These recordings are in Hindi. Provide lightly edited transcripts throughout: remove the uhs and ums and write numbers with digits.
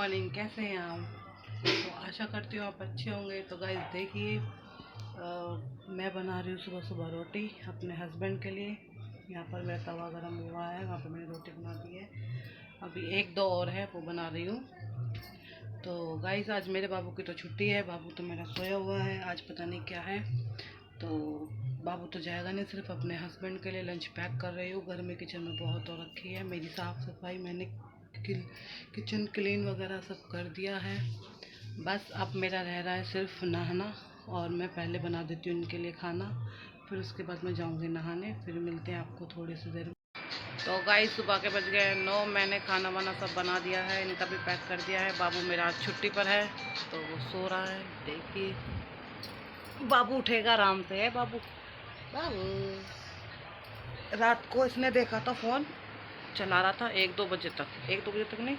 मॉर्निंग, कैसे हैं आप? तो आशा करती हूँ आप अच्छे होंगे। तो गाइस देखिए, मैं बना रही हूँ सुबह सुबह रोटी अपने हस्बैंड के लिए। यहाँ पर मेरा तवा गरम हुआ है, वहाँ पर मैंने रोटी बना दी है। अभी एक दो और है, वो बना रही हूँ। तो गाइस आज मेरे बाबू की तो छुट्टी है, बाबू तो मेरा सोया हुआ है। आज पता नहीं क्या है, तो बाबू तो जाएगा नहीं, सिर्फ अपने हस्बैंड के लिए लंच पैक कर रही हूँ। घर में किचन में बहुत हो रखी है, मेरी साफ़ सफाई मैंने किचन क्लीन वगैरह सब कर दिया है। बस अब मेरा रह रहा है सिर्फ नहाना, और मैं पहले बना देती हूँ इनके लिए खाना, फिर उसके बाद मैं जाऊँगी नहाने। फिर मिलते हैं आपको थोड़ी सी देर में। तो गाइस सुबह के बज गए 9, मैंने खाना वाना सब बना दिया है, इनका भी पैक कर दिया है। बाबू मेरा आज छुट्टी पर है तो वो सो रहा है। देखिए बाबू उठेगा आराम से है। बाबू रात को इसने देखा था फ़ोन चला रहा था 1-2 बजे तक, 1-2 बजे तक नहीं,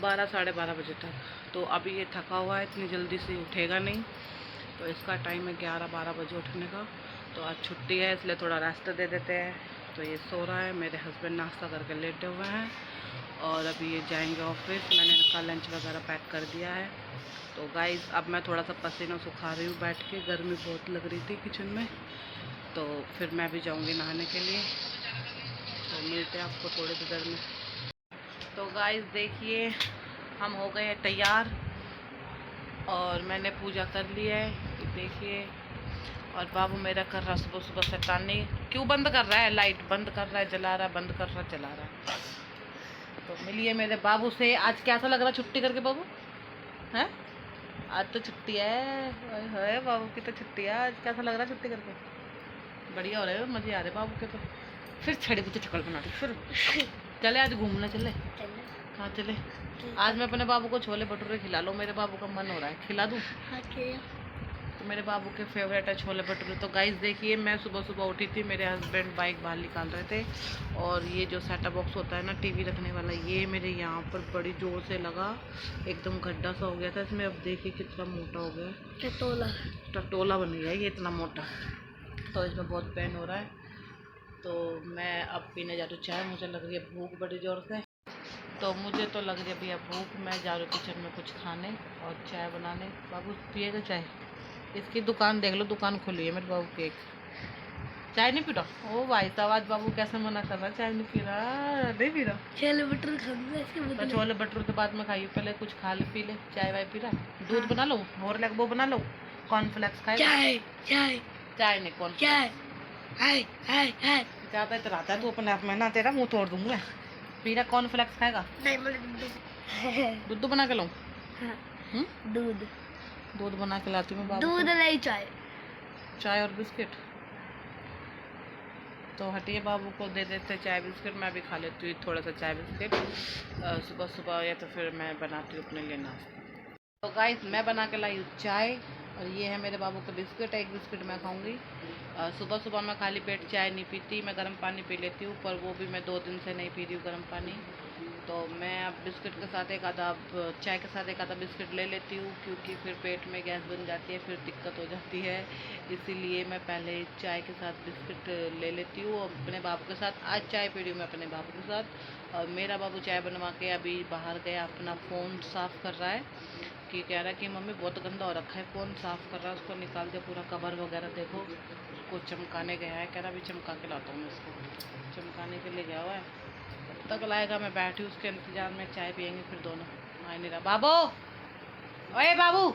12 साढ़े 12 बजे तक। तो अभी ये थका हुआ है, इतनी जल्दी से उठेगा नहीं। तो इसका टाइम है 11-12 बजे उठने का। तो आज छुट्टी है इसलिए थोड़ा रेस्ट दे देते हैं। तो ये सो रहा है। मेरे हस्बैंड नाश्ता करके लेटे हुए हैं और अभी ये जाएंगे ऑफिस। मैंने इनका लंच वगैरह पैक कर दिया है। तो गाइस अब मैं थोड़ा सा पसीना सुखा रही हूँ बैठ के, गर्मी बहुत लग रही थी किचन में। तो फिर मैं भी जाऊँगी नहाने के लिए। तो मिलते हैं आपको थोड़ी सी देर में। तो गाइस देखिए हम हो गए हैं तैयार और मैंने पूजा कर ली है, देखिए। और बाबू मेरा कर रहा सुबह सुबह शैतानी। क्यों बंद कर रहा है? लाइट बंद कर रहा है, जला रहा है, बंद कर रहा है, जला रहा है। तो मिलिए मेरे बाबू से। आज कैसा लग रहा है छुट्टी करके बाबू? हैं? आज तो छुट्टी है, है बाबू की तो छुट्टी है। आज कैसा लग रहा है छुट्टी करके? बढ़िया हो रहे हो, मज़े आ रहे बाबू के तो। फिर छड़ी बुच्चे चकल बना रही फिर। चले आज घूमने चले। कहाँ चले? आज मैं अपने बाबू को छोले भटूरे खिला लो, मेरे बाबू का मन हो रहा है, खिला दूँ? तो मेरे बाबू के फेवरेट है छोले भटूरे। तो गाइस देखिए मैं सुबह सुबह उठी थी, मेरे हस्बैंड बाइक बाहर निकाल रहे थे और ये जो सेटअप बॉक्स होता है ना टीवी रखने वाला, ये मेरे यहाँ पर बड़ी ज़ोर से लगा, एकदम गड्ढा सा हो गया था इसमें। अब देखिए कितना मोटा हो गया, टटोला बन गया ये इतना मोटा। तो इसमें बहुत पेन हो रहा है। तो मैं अब पीने जा रही हूँ चाय, मुझे लग रही है भूख बड़ी ज़ोर से। तो मुझे तो लग रही है भैया भूख, मैं जा रही हूँ किचन में कुछ खाने और चाय बनाने। बाबू पिएगा चाय? इसकी दुकान देख लो, दुकान खुली है मेरे बाबू की। चाय नहीं पी रहा? ओ भाई साहब आज बाबू कैसे मना कर रहा है, चाय नहीं पी रहा, नहीं पी रहा। छोले भटूरे खाऊंगा इसके बदले। तो छोले भटूरे के बाद में खाइए, पहले कुछ खा ले, पी ले। चाय वाय पी रहा? दूध बना लो और लग वो बना लो, कॉर्नफ्लेक्स खाए। चाय चाय चाय नहीं कौन चाय। हाय हाय हाय ज़्यादा इतना आता है तू अपने आप में ना, तेरा मुँह तोड़ दूंगा। पी रहा कॉर्नफ्लेक्स खाएगा? नहीं दूध बना के लाऊं? दूध बना के लाती हूँ बाबू। दूध नहीं चाय, चाय और बिस्किट। तो हटिए बाबू को दे देते चाय बिस्किट, मैं भी खा लेती हूँ थोड़ा सा चाय बिस्किट सुबह सुबह, या तो फिर मैं बनाती हूँ अपने लिए नाश्ता। तो गाइस मैं बना के लाई हूँ चाय और ये है मेरे बाबू का बिस्किट। एक बिस्किट मैं खाऊंगी। सुबह सुबह मैं खाली पेट चाय नहीं पीती, मैं गर्म पानी पी लेती हूँ, पर वो भी मैं 2 दिन से नहीं पी रही हूँ गर्म पानी। तो मैं अब बिस्किट के साथ एक आधा, चाय के साथ एक आधा बिस्किट ले लेती हूँ, क्योंकि फिर पेट में गैस बन जाती है, फिर दिक्कत हो जाती है। इसीलिए मैं पहले चाय के साथ बिस्किट ले लेती हूँ और अपने बाबू के साथ। आज चाय पी रही हूँ मैं अपने बाबू के साथ। और मेरा बाबू चाय बनवा के अभी बाहर गया, अपना फ़ोन साफ़ कर रहा है, कि कह रहा है कि मम्मी बहुत गंदा हो रखा है फ़ोन, साफ़ कर रहा है, उसको निकाल दे, पूरा कवर वगैरह देखो। उसको चमकाने गया है, कह रहा अभी चमका के लाता हूँ मैं इसको, चमकाने के लिए गया हुआ है। तक लाएगा, मैं बैठी हूँ उसके इंतजार में, चाय पियेंगे फिर दोनों। आ नहीं रहा बाबू, ओए बाबू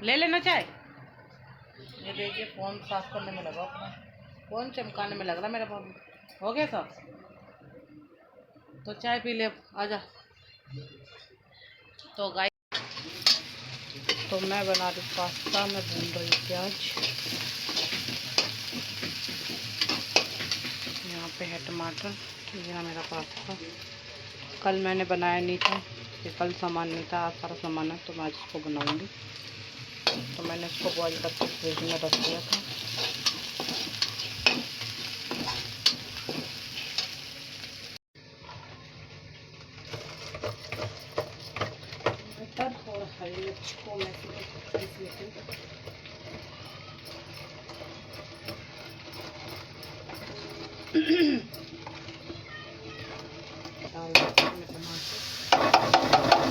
ले लेना चाय। ये देखिए फ़ोन साफ करने में लगा, अपना फ़ोन चमकाने में लग रहा मेरा बाबू। हो गया साफ? तो चाय पी ले, आजा। तो गाइस तो मैं बना रही पास्ता, मैं भून रही प्याज, यहाँ पे है टमाटर। ये मेरा पास्ता कल मैंने बनाया नहीं था, ये कल सामान नहीं था, आज सारा सामान है, तो मैं आज इसको बनाऊंगी। तो मैंने इसको बॉईल करके फ्रिज में रख दिया था। और हरी मिर्च को मैं पीस लेती हूँ। डाल देती हूँ टमाटर।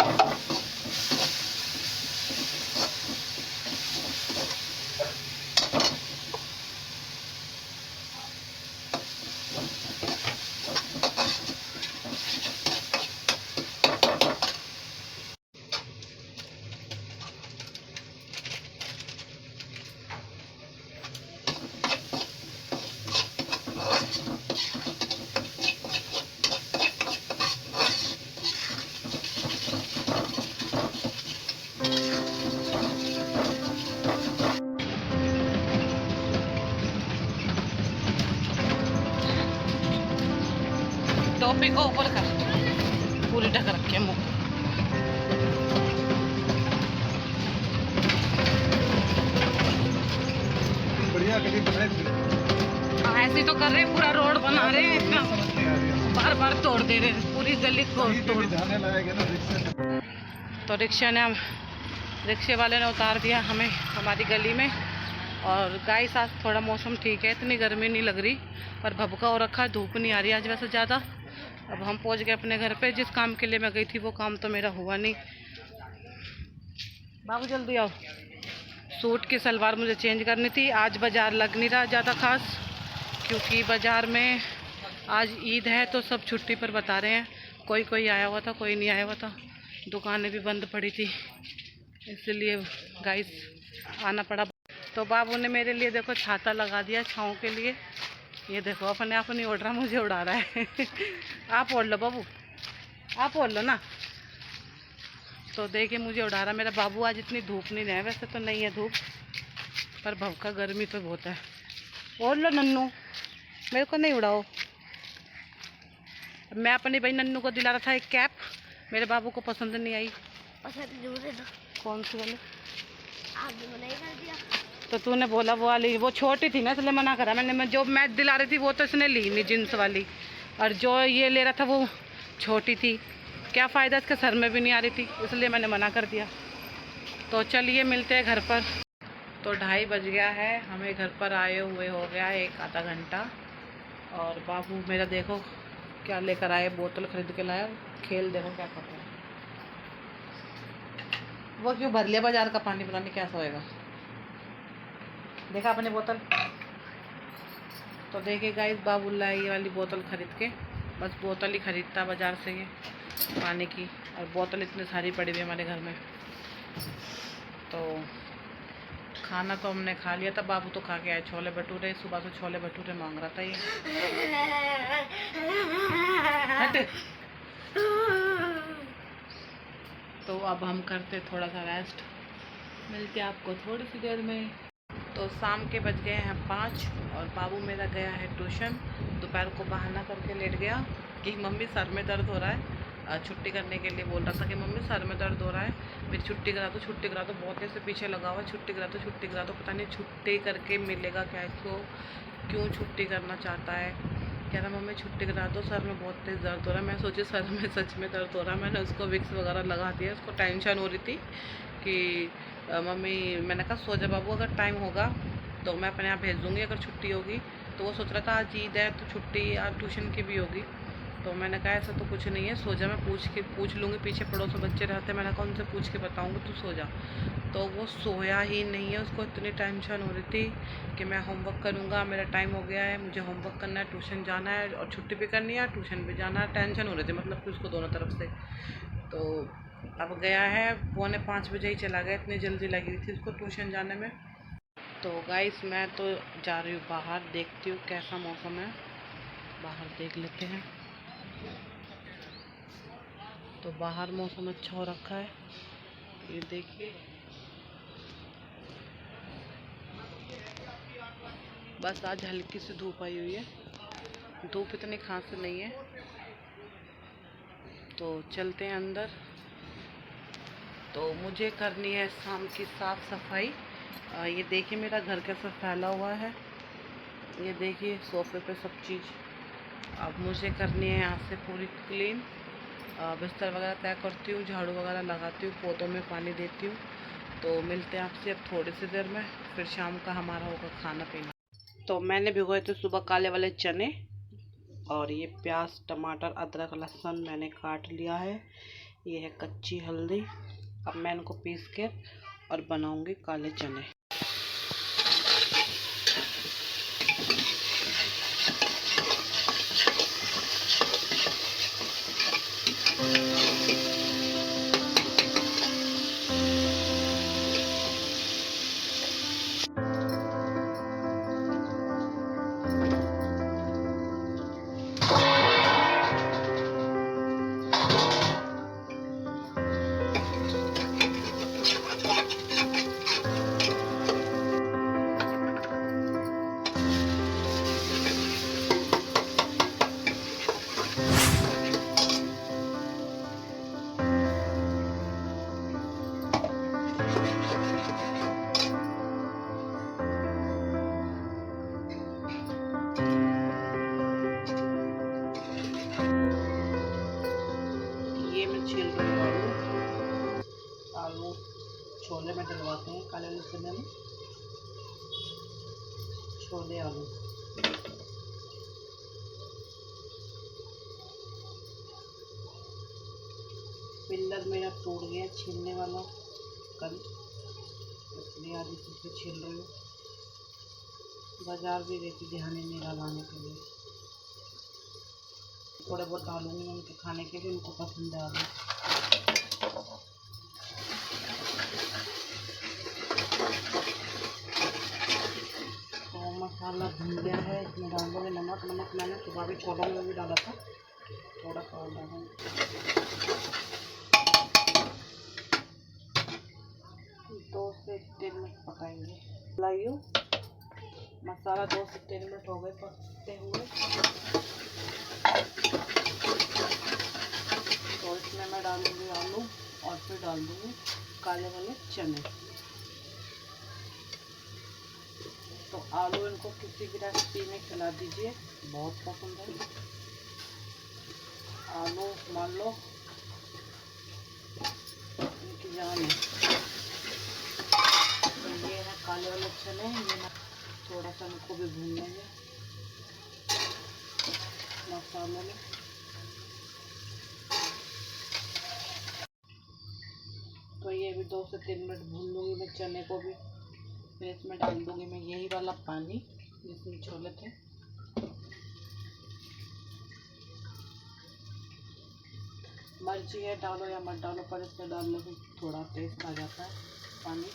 मम्मी को ऊपर कर, पूरी ढक रखे मुँह। बढ़िया कभी बनाए ऐसे तो कर रहे, पूरा रोड बना रहे हैं, इतना बार बार तोड़ दे रहे हैं, पूरी गली को तोड़। जाने लायक है ना रिक्शा। तो रिक्शे वाले ने उतार दिया हमें हमारी गली में। और गाइस आज थोड़ा मौसम ठीक है, इतनी गर्मी नहीं लग रही, पर भभका हो रखा है, धूप नहीं आ रही आज वैसे ज़्यादा। अब हम पहुंच गए अपने घर पे। जिस काम के लिए मैं गई थी वो काम तो मेरा हुआ नहीं। बाबू जल्दी आओ, सूट की सलवार मुझे चेंज करनी थी। आज बाज़ार लग नहीं रहा ज़्यादा खास, क्योंकि बाज़ार में आज ईद है तो सब छुट्टी पर बता रहे हैं। कोई कोई आया हुआ था, कोई नहीं आया हुआ था, दुकानें भी बंद पड़ी थी, इसलिए गाइस आना पड़ा। तो बाबू ने मेरे लिए देखो छाता लगा दिया छाँव के लिए। ये देखो अपने आप नहीं उड़ रहा, मुझे उड़ा रहा है। आप ओढ़ लो बाबू, आप ओढ़ लो ना। तो देखिए मुझे उड़ा रहा मेरा बाबू। आज इतनी धूप नहीं है, वैसे तो नहीं है धूप, पर भवका गर्मी तो बहुत है। ओढ़ लो नन्नू, मेरे को नहीं उड़ाओ। मैं अपनी भाई नन्नू को दिला रहा था एक कैप, मेरे बाबू को पसंद नहीं आई। कौन सी वाली? आपने मना ही कर दिया। तो तूने बोला वो वाली, वो छोटी थी ना इसलिए मना करा मैंने। मैं जो मैच दिला रही थी वो तो इसने ली नहीं, जींस वाली, और जो ये ले रहा था वो छोटी थी। क्या फ़ायदा, इसके सर में भी नहीं आ रही थी, इसलिए मैंने मना कर दिया। तो चलिए मिलते हैं घर पर। तो 2:30 बज गया है, हमें घर पर आए हुए हो गया एक आधा घंटा। और बाबू मेरा देखो क्या लेकर आए, बोतल खरीद के लाया। खेल देखो क्या कर रहा है, वो क्यों भर लिया बाजार का पानी, पता नहीं कैसा होएगा। देखा अपने बोतल। तो देखिए गाइस बाबू लाए ये वाली बोतल खरीद के, बस बोतल ही खरीदता बाज़ार से ये पानी की, और बोतल इतनी सारी पड़ी हुई हमारे घर में। तो खाना तो हमने खा लिया था, बाबू तो खा के आए छोले भटूरे। सुबह से छोले भटूरे मांग रहा था ये। हट। तो अब हम करते थोड़ा सा रेस्ट, मिलते आपको थोड़ी सी देर में। तो शाम के बज गए हैं 5 और बाबू मेरा गया है ट्यूशन। दोपहर को बहाना करके लेट गया कि मम्मी सर में दर्द हो रहा है, छुट्टी करने के लिए बोल रहा था कि मम्मी सर में दर्द हो रहा है, मेरी छुट्टी करा दो, छुट्टी करा दो। बहुत देर से पीछे लगा हुआ, छुट्टी करा दो, छुट्टी करा दो। पता नहीं छुट्टी करके मिलेगा क्या इसको, क्यों छुट्टी करना चाहता है। कह रहा मम्मी छुट्टी करा दो, सर में बहुत तेज़ दर्द हो रहा है। मैं सोची सर में सच में दर्द हो रहा है। मैंने उसको विक्स वगैरह लगा दिया, उसको टेंशन हो रही थी कि मम्मी, मैंने कहा सो जा बाबू, अगर टाइम होगा तो मैं अपने यहाँ भेज दूँगी अगर छुट्टी होगी। तो वो सोच रहा था आज ईद है तो छुट्टी आज ट्यूशन की भी होगी। तो मैंने कहा ऐसा तो कुछ नहीं है, सो जा, मैं पूछ लूँगी। पीछे पड़ोस में बच्चे रहते, मैंने कहा उनसे पूछ के बताऊँगी, तू सो जा। तो वो सोया ही नहीं है, उसको इतनी टेंशन हो रही थी कि मैं होमवर्क करूँगा, मेरा टाइम हो गया है, मुझे होमवर्क करना है, ट्यूशन जाना है, और छुट्टी भी करनी है, ट्यूशन भी जाना है। टेंशन हो रही थी मतलब कि उसको दोनों तरफ से। तो अब गया है 4:45 बजे ही चला गया, इतनी जल्दी लगी थी उसको ट्यूशन जाने में। तो गाइस मैं तो जा रही हूँ बाहर, देखती हूँ कैसा मौसम है, बाहर देख लेते हैं। तो बाहर मौसम अच्छा हो रखा है, ये देखिए। बस आज हल्की सी धूप आई हुई है, धूप इतनी खास नहीं है। तो चलते हैं अंदर। तो मुझे करनी है शाम की साफ़ सफाई। ये देखिए मेरा घर कैसा फैला हुआ है, ये देखिए सोफे पे सब चीज़। अब मुझे करनी है यहाँ से पूरी क्लीन। बिस्तर वगैरह तय करती हूँ, झाड़ू वगैरह लगाती हूँ, पौधों में पानी देती हूँ। तो मिलते हैं आपसे अब थोड़ी सी देर में, फिर शाम का हमारा होगा खाना पीना। तो मैंने भिगोए थे सुबह काले वाले चने, और ये प्याज टमाटर अदरक लहसुन मैंने काट लिया है। ये है कच्ची हल्दी। अब मैं इनको पीस के और बनाऊंगी काले चने। में डलवाते हैं, काले वाले चने में छोले आलू। पिल्लर मेरा टूट गया छीलने वाला कल, इसलिए आज इसे छील रही हूँ। बाजार भी गई थी ध्यान ही नहीं रहा लाने के लिए। थोड़े बहुत डालूंगी उनके खाने के लिए, उनको पसंद है आलू। तो मसाला भून गया है, इसमें डाल दूँगी नमक। नमक मैंने सुबह भी छोलों में भी डाला था, थोड़ा सा और डालूँगी। 2 से 3 मिनट पकाएंगे। लाइयो मसाला 2 से 3 मिनट हो गए पकते हुए। तो इसमें मैं डालूंगी आलू और फिर डाल दूँगी काले वाले चने। तो आलू इनको किसी भी रेसिपी में खिला दीजिए, बहुत पसंद है आलू। मान लो इनकी जान है। तो ये है काले वाले चने, ये ना थोड़ा सा इनको भी भून लेंगे मसाले में। तो ये भी 2 से 3 मिनट भून लूँगी मैं चने को भी। फिर इसमें डाल दूँगी मैं यही वाला पानी जिसमें छोले थे। मर्जी है डालो या मत डालो, पर इसमें डालने से थोड़ा टेस्ट आ जाता है पानी।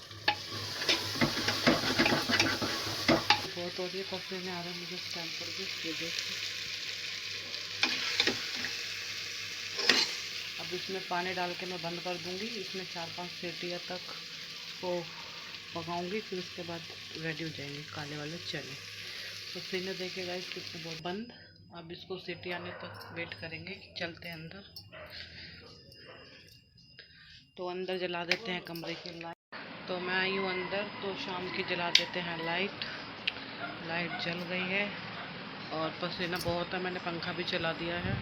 बहुत हो रही है, पसीने आ रहे हैं मुझे इस टाइम पर भी, ये देखिए। अब इसमें पानी डाल के मैं बंद कर दूँगी। इसमें 4-5 सीटियाँ तक इसको पकाऊँगी, फिर उसके बाद रेडी हो जाएंगे काले वाले चने। तो सीने देखेगा इस कितने बहुत बंद। अब इसको सीटी आने तक वेट करेंगे। चलते हैं अंदर। तो अंदर जला देते हैं कमरे की लाइट। तो मैं आई हूँ अंदर, तो शाम की जला देते हैं लाइट। लाइट जल गई है और पसीना बहुत है, मैंने पंखा भी चला दिया है।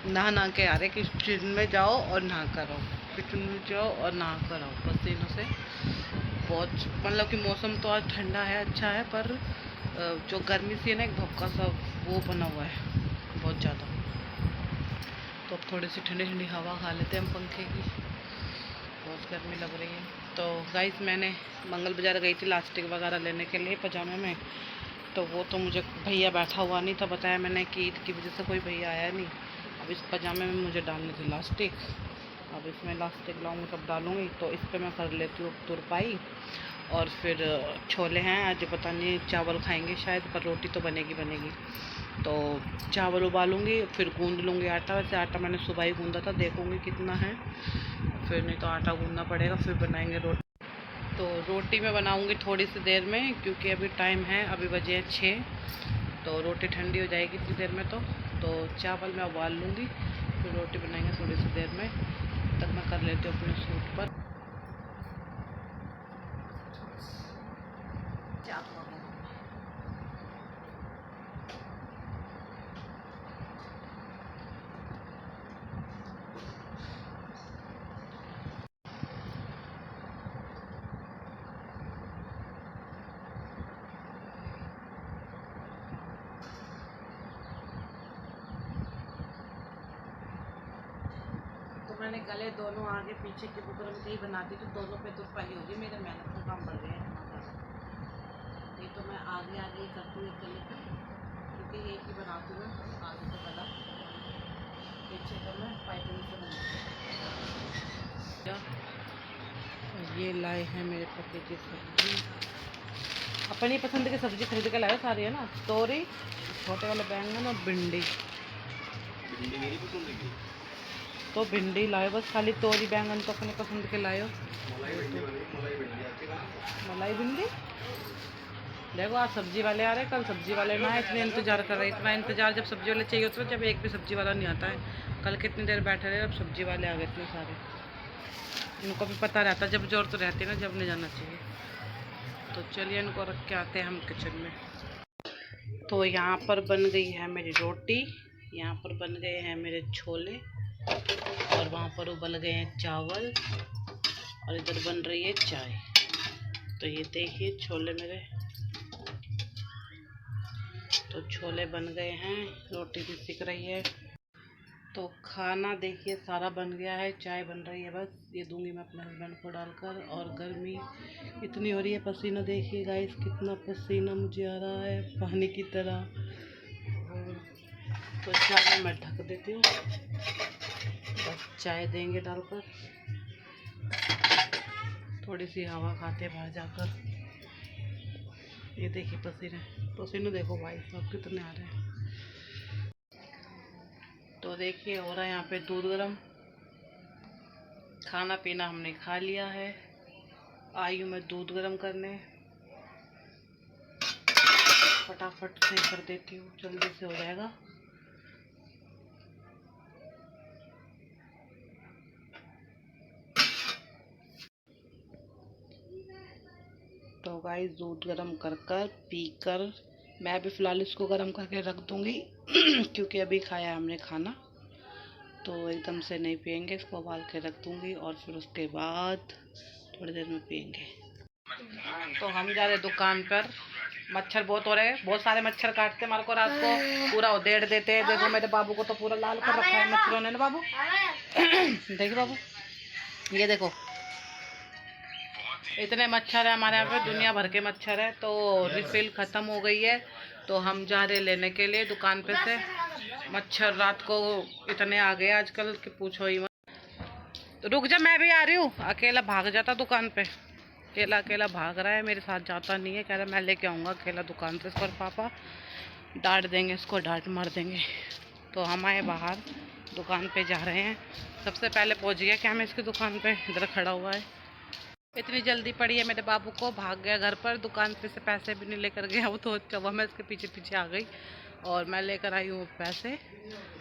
नहा के आ रहे किचन में जाओ और नहा कर आओ, किचन में जाओ और नहा कर आओ पसीनों से। बहुत मतलब कि मौसम तो आज ठंडा है, अच्छा है, पर जो गर्मी सी है ना, एक भपका सा वो बना हुआ है बहुत ज़्यादा। तो अब थोड़ी सी ठंडी ठंडी हवा खा लेते हैं हम पंखे की, बहुत गर्मी लग रही है। तो गाइस मैंने मंगल बाज़ार गई थी लास्टिक वगैरह लेने के लिए पजामे में। तो वो तो मुझे भैया बैठा हुआ नहीं था, बताया मैंने कि ईद की वजह से कोई भैया आया नहीं। अब इस पजामे में मुझे डालनी थी लास्टिक। अब इसमें लास्टिक लाऊंगी तब डालूंगी। तो इस पर मैं कर लेती हूँ तुरपाई। और फिर छोले हैं, आज पता नहीं चावल खाएंगे शायद, पर रोटी तो बनेगी बनेगी। तो चावल उबालूंगी, फिर गूंद लूँगी आटा। वैसे आटा मैंने सुबह ही गूंदा था, देखूँगी कितना है, फिर नहीं तो आटा गूंदना पड़ेगा, फिर बनाएंगे रोटी। तो रोटी मैं बनाऊंगी थोड़ी सी देर में, क्योंकि अभी टाइम है, अभी बजे हैं 6। तो रोटी ठंडी हो जाएगी इतनी देर में। तो चावल मैं उबाल लूँगी, फिर रोटी बनाएंगे थोड़ी सी देर में। तब मैं कर लेती हूँ अपने सूट पर। मैंने गले दोनों आगे पीछे के बुकरम से ही बनाती, तो दोनों पे तुरपाई होगी। मेरे मेहनत का काम बढ़ गया है। ये तो मैं आगे आगे ही करती हूँ गले पे, क्योंकि एक ही बनाती हूँ आगे का गला, पीछे का मैं पाइपिंग से बनाती। ये लाए हैं मेरे पति की सब्जी, अपनी पसंद की सब्जी खरीद के लाए सारी, है ना। तोरी, छोटे वाले बैंगन और भिंडी। मेरी पसंद की तो भिंडी लाए, बस खाली तोरी बैंगन तो अपने पसंद के लाए हो। मलाई भिंडी देखो, आज सब्जी वाले आ रहे, कल सब्जी वाले ना, इतने इंतजार कर रहे। इतना इंतजार जब सब्जी वाले चाहिए होता है, जब एक भी सब्जी वाला नहीं आता है। कल कितनी देर बैठे रहे, अब सब्जी वाले आ गए इतने सारे। इनको भी पता रहता जब जरूरत रहती है ना, जब नहीं जाना चाहिए। तो चलिए इनको रख के आते हैं हम किचन में। तो यहाँ पर बन गई है मेरी रोटी, यहाँ पर बन गए हैं मेरे छोले, और वहाँ पर उबल गए हैं चावल। और इधर बन रही है चाय। तो ये देखिए छोले मेरे, तो छोले बन गए हैं, रोटी भी सिक रही है। तो खाना देखिए सारा बन गया है, चाय बन रही है, बस ये दूंगी मैं अपने हस्बैंड को डालकर। और गर्मी इतनी हो रही है, पसीना देखिए गाइस कितना पसीना मुझे आ रहा है पानी की तरह। और तो चाय मैं ढक देती हूँ, बस चाय देंगे डालकर, थोड़ी सी हवा खाते बाहर जाकर। ये देखिए पसीने देखो भाई साहब कितने आ रहे हैं। तो देखिए हो रहा है यहाँ पे दूध गरम। खाना पीना हमने खा लिया है, आई हूँ मैं दूध गरम करने, फटाफट से कर देती हूँ, जल्दी से हो जाएगा। तो गाइस दूध गरम कर कर पीकर मैं भी फ़िलहाल इसको गरम करके रख दूँगी क्योंकि अभी खाया हमने खाना, तो एकदम से नहीं पियेंगे, इसको उबाल के रख दूँगी और फिर उसके बाद थोड़ी देर में पियेंगे। तो हम जा रहे दुकान पर, मच्छर बहुत हो रहे हैं, बहुत सारे मच्छर काटते हमारे को, रात को पूरा उधेड़ देते हैं। देखो मेरे बाबू को तो पूरा लाल कर रखा है मच्छरों ने ना बाबू। देखिए बाबू, ये देखो इतने मच्छर है हमारे यहाँ पे, दुनिया भर के मच्छर है। तो रिफिल ख़त्म हो गई है, तो हम जा रहे लेने के लिए दुकान पे से। मच्छर रात को इतने आ गए आजकल कि पूछो ही मत। रुक जा, मैं भी आ रही हूँ। अकेला भाग जाता दुकान पे, अकेला भाग रहा है, मेरे साथ जाता नहीं है, कह रहा मैं लेके आऊँगा अकेला दुकान पे। इसको पापा डांट देंगे, इसको डांट मार देंगे। तो हम आए बाहर, दुकान पे जा रहे हैं। सबसे पहले पहुँच गया क्या मैं इसकी दुकान पे, इधर खड़ा हुआ है। इतनी जल्दी पड़ी है मेरे बाबू को, भाग गया घर पर, दुकान पे से पैसे भी नहीं लेकर गया वो, तो चवा मैं इसके पीछे पीछे आ गई और मैं लेकर आई हूँ पैसे।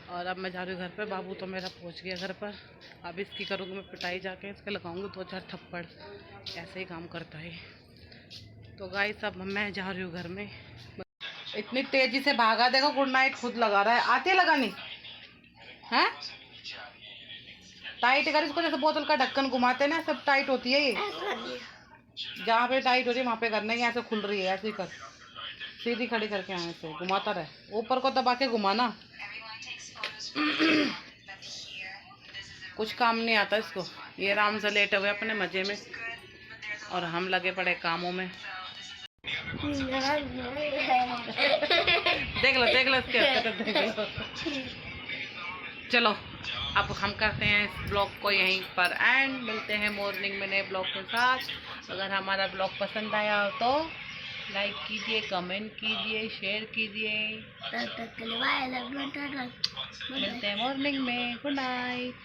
और अब मैं जा रही हूँ घर पर, बाबू तो मेरा पहुँच गया घर पर। अब इसकी करूँगी मैं पिटाई, जाके इसके लगाऊंगी 2-4 थप्पड़, ऐसे ही काम करता है। तो गाइस अब मैं जा रही हूँ घर में। इतनी तेज़ी से भागा, देखो गुड नाइट खुद लगा रहा है, आती लगानी है टाइट कर इसको, जैसे बोतल का ढक्कन घुमाते ना, सब टाइट होती है ये, जहाँ पे टाइट हो रही है वहाँ पे करना ही। ऐसे खुल रही है, ऐसे ही कर, सीधी खड़ी करके आए से घुमाता रहे, ऊपर को दबा के घुमाना। कुछ काम नहीं आता इसको, ये आराम से लेटे हुए अपने मजे में और हम लगे पड़े कामों में। देख लो इसके हरकत देख लो। चलो अब हम करते हैं इस ब्लॉग को यहीं पर एंड, मिलते हैं मॉर्निंग में नए ब्लॉग के साथ। अगर हमारा ब्लॉग पसंद आया हो तो लाइक कीजिए, कमेंट कीजिए, शेयर कीजिए। मिलते हैं मॉर्निंग में, गुड नाइट।